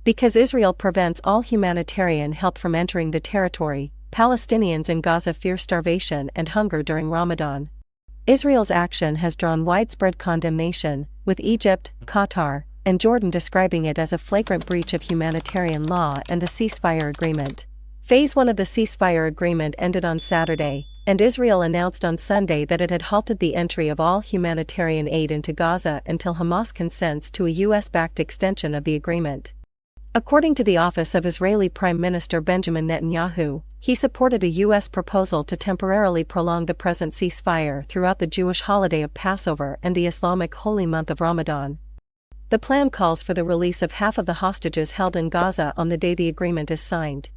Because Israel prevents all humanitarian help from entering the territory, Palestinians in Gaza fear starvation and hunger during Ramadan. Israel's action has drawn widespread condemnation, with Egypt, Qatar, and Jordan describing it as a flagrant breach of humanitarian law and the ceasefire agreement. Phase 1 of the ceasefire agreement ended on Saturday, and Israel announced on Sunday that it had halted the entry of all humanitarian aid into Gaza until Hamas consents to a US-backed extension of the agreement. According to the office of Israeli Prime Minister Benjamin Netanyahu, he supported a U.S. proposal to temporarily prolong the present ceasefire throughout the Jewish holiday of Passover and the Islamic holy month of Ramadan. The plan calls for the release of half of the hostages held in Gaza on the day the agreement is signed.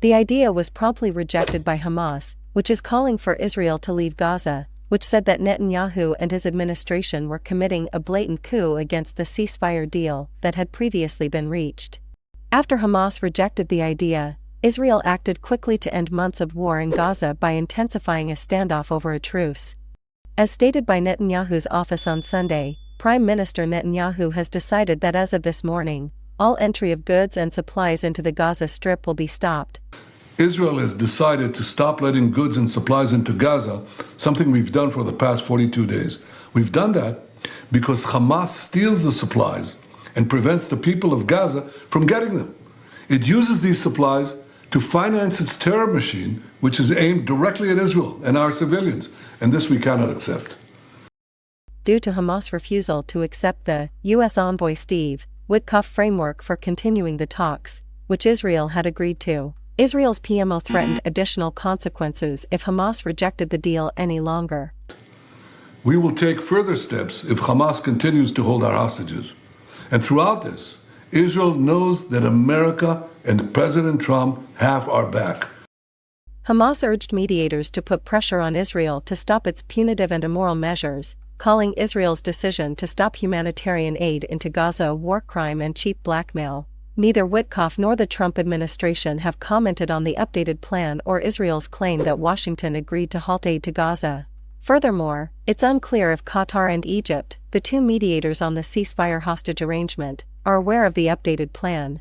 The idea was promptly rejected by Hamas, which is calling for Israel to leave Gaza, which said that Netanyahu and his administration were committing a blatant coup against the ceasefire deal that had previously been reached. After Hamas rejected the idea, Israel acted quickly to end months of war in Gaza by intensifying a standoff over a truce. As stated by Netanyahu's office on Sunday, Prime Minister Netanyahu has decided that as of this morning, all entry of goods and supplies into the Gaza Strip will be stopped. Israel has decided to stop letting goods and supplies into Gaza, something we've done for the past 42 days. We've done that because Hamas steals the supplies and prevents the people of Gaza from getting them. It uses these supplies to finance its terror machine, which is aimed directly at Israel and our civilians, and this we cannot accept. Due to Hamas' refusal to accept the U.S. envoy Steve Witkoff framework for continuing the talks, which Israel had agreed to, Israel's PMO threatened additional consequences if Hamas rejected the deal any longer. We will take further steps if Hamas continues to hold our hostages. And throughout this, Israel knows that America and President Trump have our back. Hamas urged mediators to put pressure on Israel to stop its punitive and immoral measures, calling Israel's decision to stop humanitarian aid into Gaza a war crime and cheap blackmail. Neither Witkoff nor the Trump administration have commented on the updated plan or Israel's claim that Washington agreed to halt aid to Gaza. Furthermore, it's unclear if Qatar and Egypt, the two mediators on the ceasefire hostage arrangement, are aware of the updated plan.